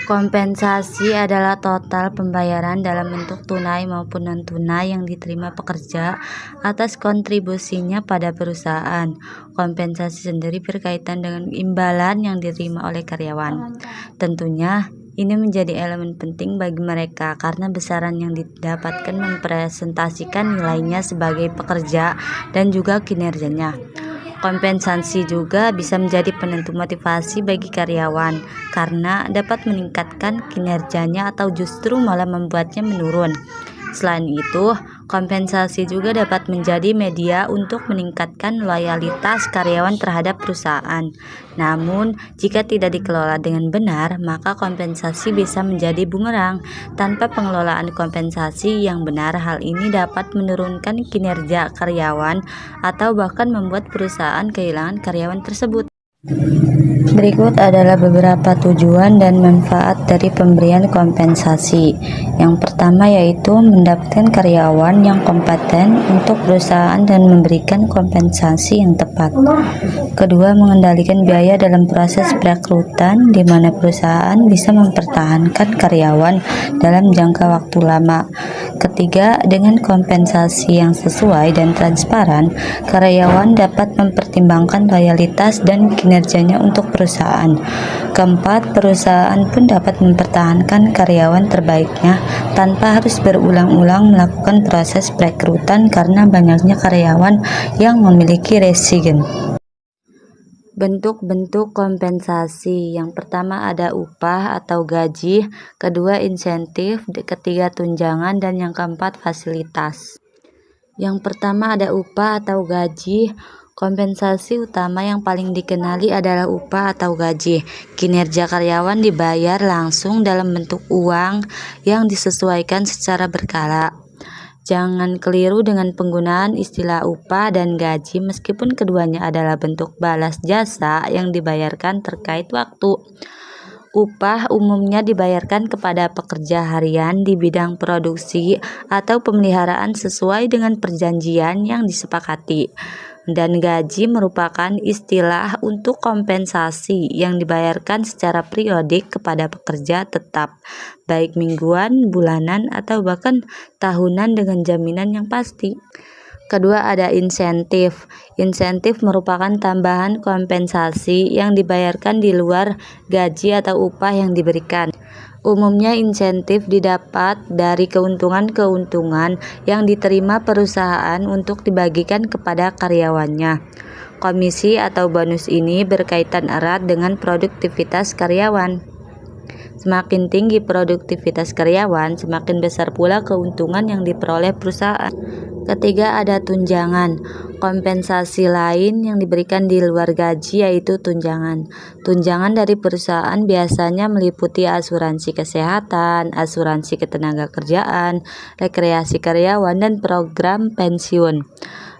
Kompensasi adalah total pembayaran dalam bentuk tunai maupun non-tunai yang diterima pekerja atas kontribusinya pada perusahaan. Kompensasi sendiri berkaitan dengan imbalan yang diterima oleh karyawan. Tentunya, ini menjadi elemen penting bagi mereka karena besaran yang didapatkan mempresentasikan nilainya sebagai pekerja dan juga kinerjanya. Kompensasi juga bisa menjadi penentu motivasi bagi karyawan karena dapat meningkatkan kinerjanya atau justru malah membuatnya menurun. Selain itu, kompensasi juga dapat menjadi media untuk meningkatkan loyalitas karyawan terhadap perusahaan. Namun, jika tidak dikelola dengan benar, maka kompensasi bisa menjadi bumerang. Tanpa pengelolaan kompensasi yang benar, hal ini dapat menurunkan kinerja karyawan atau bahkan membuat perusahaan kehilangan karyawan tersebut. Berikut adalah beberapa tujuan dan manfaat dari pemberian kompensasi. Yang pertama yaitu mendapatkan karyawan yang kompeten untuk perusahaan dan memberikan kompensasi yang tepat. Kedua, mengendalikan biaya dalam proses perekrutan di mana perusahaan bisa mempertahankan karyawan dalam jangka waktu lama. Ketiga, dengan kompensasi yang sesuai dan transparan, karyawan dapat mempertimbangkan loyalitas dan kinerjanya untuk perusahaan. Keempat, perusahaan pun dapat mempertahankan karyawan terbaiknya tanpa harus berulang-ulang melakukan proses perekrutan karena banyaknya karyawan yang memiliki resign. Bentuk-bentuk kompensasi. Yang pertama ada upah atau gaji, kedua insentif, ketiga tunjangan, dan yang keempat fasilitas. Yang pertama ada upah atau gaji. Kompensasi utama yang paling dikenali adalah upah atau gaji. Kinerja karyawan dibayar langsung dalam bentuk uang yang disesuaikan secara berkala. Jangan keliru dengan penggunaan istilah upah dan gaji meskipun keduanya adalah bentuk balas jasa yang dibayarkan terkait waktu. Upah umumnya dibayarkan kepada pekerja harian di bidang produksi atau pemeliharaan sesuai dengan perjanjian yang disepakati. Dan gaji merupakan istilah untuk kompensasi yang dibayarkan secara periodik kepada pekerja tetap, baik mingguan, bulanan, atau bahkan tahunan dengan jaminan yang pasti. Kedua ada insentif. Insentif merupakan tambahan kompensasi yang dibayarkan di luar gaji atau upah yang diberikan. Umumnya insentif didapat dari keuntungan-keuntungan yang diterima perusahaan untuk dibagikan kepada karyawannya. Komisi atau bonus ini berkaitan erat dengan produktivitas karyawan. Semakin tinggi produktivitas karyawan, semakin besar pula keuntungan yang diperoleh perusahaan. Ketiga ada tunjangan. Kompensasi lain yang diberikan di luar gaji yaitu tunjangan. Tunjangan dari perusahaan biasanya meliputi asuransi kesehatan, asuransi ketenagakerjaan, rekreasi karyawan, dan program pensiun.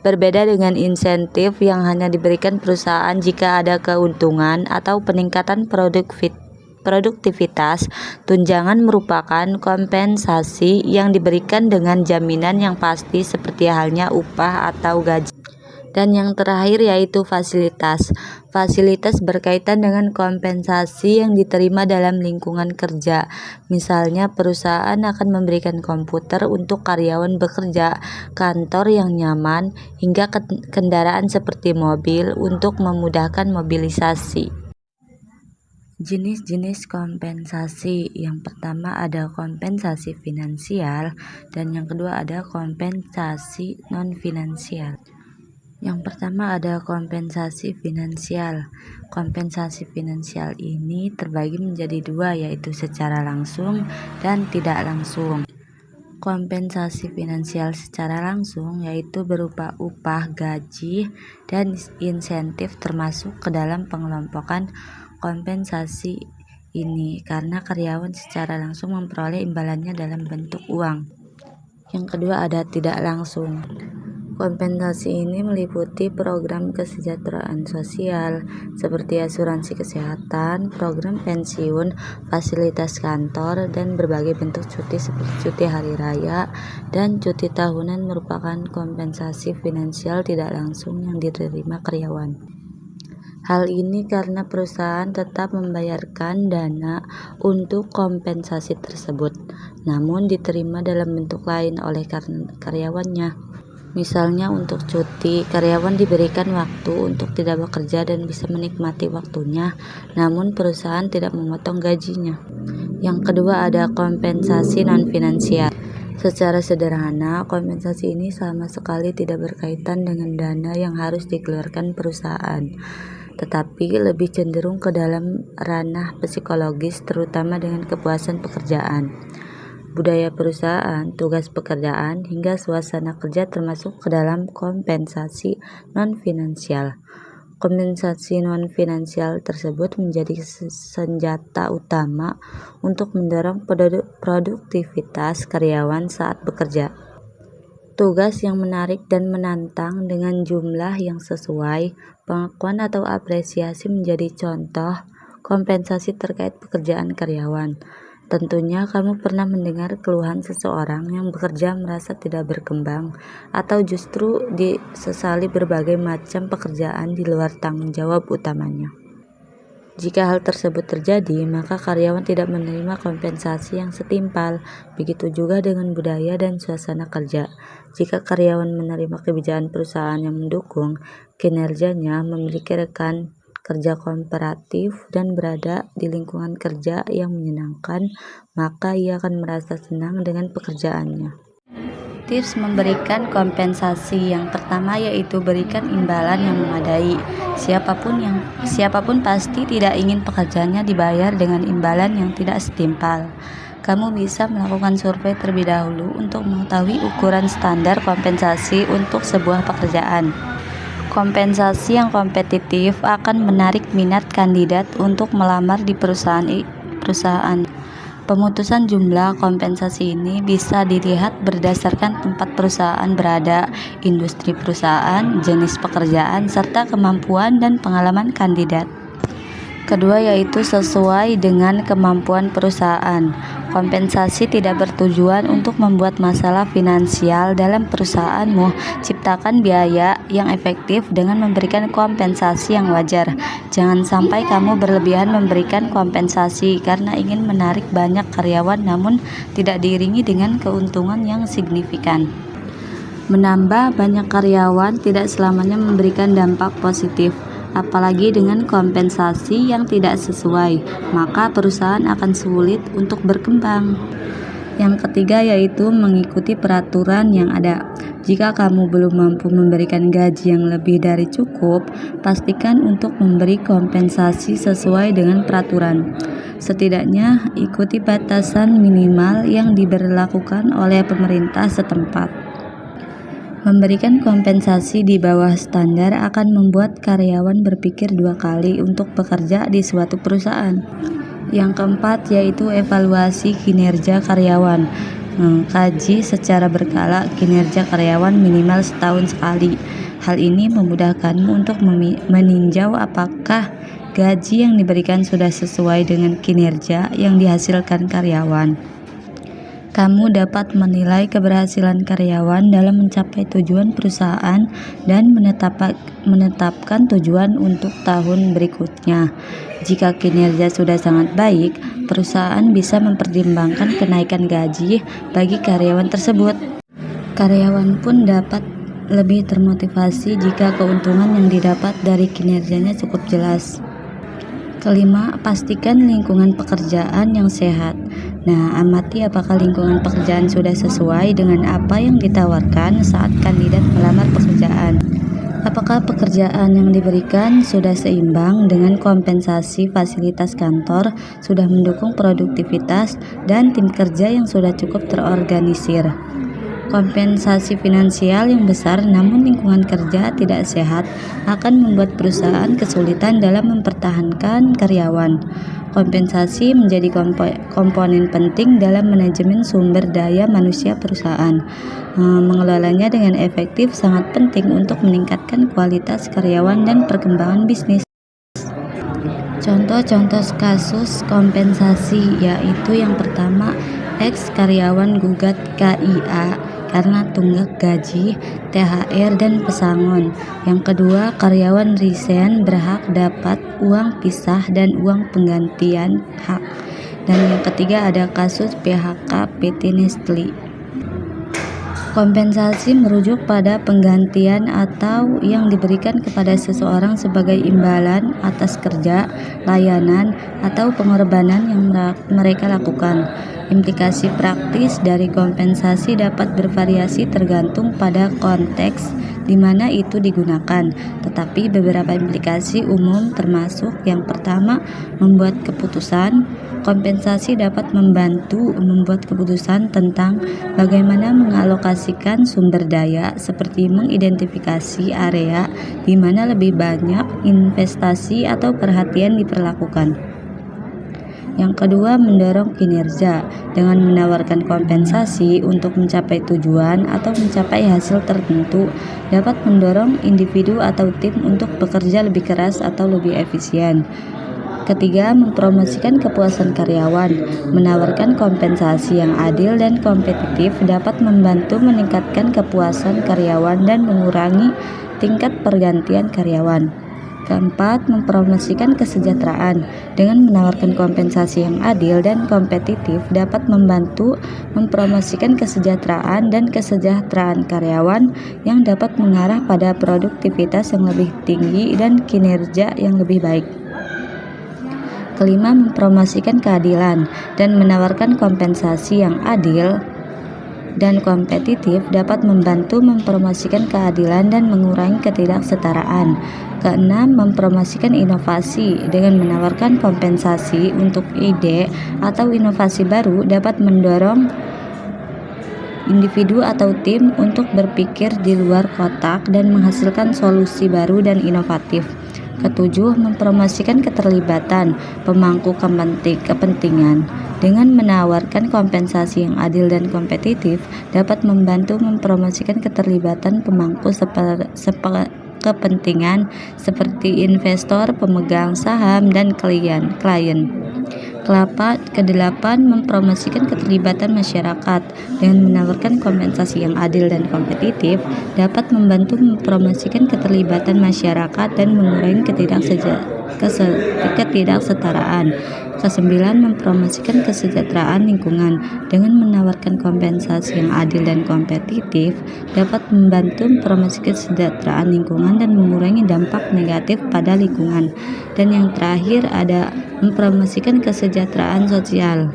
Berbeda dengan insentif yang hanya diberikan perusahaan jika ada keuntungan atau peningkatan produktivitas, tunjangan merupakan kompensasi yang diberikan dengan jaminan yang pasti seperti halnya upah atau gaji. Dan yang terakhir yaitu fasilitas. Fasilitas berkaitan dengan kompensasi yang diterima dalam lingkungan kerja. Misalnya perusahaan akan memberikan komputer untuk karyawan bekerja, kantor yang nyaman, hingga kendaraan seperti mobil untuk memudahkan mobilisasi. Jenis-jenis kompensasi. Yang pertama ada kompensasi finansial dan yang kedua ada kompensasi non-finansial. Yang pertama ada kompensasi finansial. Kompensasi finansial ini terbagi menjadi dua yaitu secara langsung dan tidak langsung. Kompensasi finansial secara langsung yaitu berupa upah, gaji, dan insentif termasuk ke dalam pengelompokan kompensasi ini karena karyawan secara langsung memperoleh imbalannya dalam bentuk uang. Yang kedua ada tidak langsung. Kompensasi ini meliputi program kesejahteraan sosial seperti asuransi kesehatan, program pensiun, fasilitas kantor, dan berbagai bentuk cuti seperti cuti hari raya dan cuti tahunan merupakan kompensasi finansial tidak langsung yang diterima karyawan. Hal ini karena perusahaan tetap membayarkan dana untuk kompensasi tersebut, namun diterima dalam bentuk lain oleh karyawannya. Misalnya untuk cuti, karyawan diberikan waktu untuk tidak bekerja dan bisa menikmati waktunya, namun perusahaan tidak memotong gajinya. Yang kedua ada kompensasi non-finansial. Secara sederhana, kompensasi ini sama sekali tidak berkaitan dengan dana yang harus dikeluarkan perusahaan, tetapi lebih cenderung ke dalam ranah psikologis, terutama dengan kepuasan pekerjaan, budaya perusahaan, tugas pekerjaan, hingga suasana kerja termasuk ke dalam kompensasi non-finansial. Kompensasi non-finansial tersebut menjadi senjata utama untuk mendorong produktivitas karyawan saat bekerja. Tugas yang menarik dan menantang dengan jumlah yang sesuai, pengakuan atau apresiasi menjadi contoh kompensasi terkait pekerjaan karyawan. Tentunya kamu pernah mendengar keluhan seseorang yang bekerja merasa tidak berkembang atau justru disesali berbagai macam pekerjaan di luar tanggung jawab utamanya. Jika hal tersebut terjadi, maka karyawan tidak menerima kompensasi yang setimpal. Begitu juga dengan budaya dan suasana kerja. Jika karyawan menerima kebijakan perusahaan yang mendukung kinerjanya, memiliki rekan kerja kooperatif, dan berada di lingkungan kerja yang menyenangkan, maka ia akan merasa senang dengan pekerjaannya. Tips memberikan kompensasi yang pertama yaitu berikan imbalan yang memadai. Siapapun pasti tidak ingin pekerjaannya dibayar dengan imbalan yang tidak setimpal. Kamu bisa melakukan survei terlebih dahulu untuk mengetahui ukuran standar kompensasi untuk sebuah pekerjaan. Kompensasi yang kompetitif akan menarik minat kandidat untuk melamar di perusahaan. Pemutusan jumlah kompensasi ini bisa dilihat berdasarkan tempat perusahaan berada, industri perusahaan, jenis pekerjaan, serta kemampuan dan pengalaman kandidat. Kedua yaitu sesuai dengan kemampuan perusahaan. Kompensasi tidak bertujuan untuk membuat masalah finansial dalam perusahaanmu. Ciptakan biaya yang efektif dengan memberikan kompensasi yang wajar. Jangan sampai kamu berlebihan memberikan kompensasi karena ingin menarik banyak karyawan namun tidak diiringi dengan keuntungan yang signifikan. Menambah banyak karyawan tidak selamanya memberikan dampak positif. Apalagi dengan kompensasi yang tidak sesuai, maka perusahaan akan sulit untuk berkembang. Yang ketiga yaitu mengikuti peraturan yang ada. Jika kamu belum mampu memberikan gaji yang lebih dari cukup, pastikan untuk memberi kompensasi sesuai dengan peraturan. Setidaknya ikuti batasan minimal yang diberlakukan oleh pemerintah setempat. Memberikan kompensasi di bawah standar akan membuat karyawan berpikir dua kali untuk bekerja di suatu perusahaan. Yang keempat yaitu evaluasi kinerja karyawan. Kaji secara berkala kinerja karyawan minimal setahun sekali. Hal ini memudahkanmu untuk meninjau apakah gaji yang diberikan sudah sesuai dengan kinerja yang dihasilkan karyawan. Kamu dapat menilai keberhasilan karyawan dalam mencapai tujuan perusahaan dan menetapkan tujuan untuk tahun berikutnya. Jika kinerja sudah sangat baik, perusahaan bisa mempertimbangkan kenaikan gaji bagi karyawan tersebut. Karyawan pun dapat lebih termotivasi jika keuntungan yang didapat dari kinerjanya cukup jelas. Kelima, pastikan lingkungan pekerjaan yang sehat. Nah, amati apakah lingkungan pekerjaan sudah sesuai dengan apa yang ditawarkan saat kandidat melamar pekerjaan. Apakah pekerjaan yang diberikan sudah seimbang dengan kompensasi fasilitas kantor, sudah mendukung produktivitas, dan tim kerja yang sudah cukup terorganisir. Kompensasi finansial yang besar namun lingkungan kerja tidak sehat akan membuat perusahaan kesulitan dalam mempertahankan karyawan. Kompensasi menjadi komponen penting dalam manajemen sumber daya manusia perusahaan. Mengelolanya dengan efektif sangat penting untuk meningkatkan kualitas karyawan dan perkembangan bisnis. Contoh-contoh kasus kompensasi yaitu yang pertama, ex karyawan gugat KIA. karena tunggak gaji, THR, dan pesangon. Yang kedua, karyawan resign berhak dapat uang pisah dan uang penggantian hak. Dan yang ketiga ada kasus PHK PT Nestle. Kompensasi merujuk pada penggantian atau yang diberikan kepada seseorang sebagai imbalan atas kerja, layanan, atau pengorbanan yang mereka lakukan. Implikasi praktis dari kompensasi dapat bervariasi tergantung pada konteks di mana itu digunakan, tetapi beberapa implikasi umum termasuk yang pertama, membuat keputusan. Kompensasi dapat membantu membuat keputusan tentang bagaimana mengalokasikan sumber daya, seperti mengidentifikasi area di mana lebih banyak investasi atau perhatian diperlakukan. Yang kedua, mendorong kinerja dengan menawarkan kompensasi untuk mencapai tujuan atau mencapai hasil tertentu dapat mendorong individu atau tim untuk bekerja lebih keras atau lebih efisien. Ketiga, mempromosikan kepuasan karyawan. Menawarkan kompensasi yang adil dan kompetitif dapat membantu meningkatkan kepuasan karyawan dan mengurangi tingkat pergantian karyawan. Keempat, mempromosikan kesejahteraan. Dengan menawarkan kompensasi yang adil dan kompetitif dapat membantu mempromosikan kesejahteraan dan kesejahteraan karyawan yang dapat mengarah pada produktivitas yang lebih tinggi dan kinerja yang lebih baik. Kelima, mempromosikan keadilan. Dan menawarkan kompensasi yang adil dan kompetitif dapat membantu mempromosikan keadilan dan mengurangi ketidaksetaraan. Keenam, mempromosikan inovasi. Dengan menawarkan kompensasi untuk ide atau inovasi baru dapat mendorong individu atau tim untuk berpikir di luar kotak dan menghasilkan solusi baru dan inovatif. Ketujuh, mempromosikan keterlibatan pemangku kepentingan. Dengan menawarkan kompensasi yang adil dan kompetitif dapat membantu mempromosikan keterlibatan pemangku kepentingan seperti investor, pemegang saham, dan klien. Kedelapan, mempromosikan keterlibatan masyarakat. Dengan menawarkan kompensasi yang adil dan kompetitif dapat membantu mempromosikan keterlibatan masyarakat dan mengurangi ketidaksetaraan. Kesembilan, mempromosikan kesejahteraan lingkungan. Dengan menawarkan kompensasi yang adil dan kompetitif dapat membantu mempromosikan kesejahteraan lingkungan dan mengurangi dampak negatif pada lingkungan. Dan yang terakhir ada mempromosikan kesejahteraan sosial.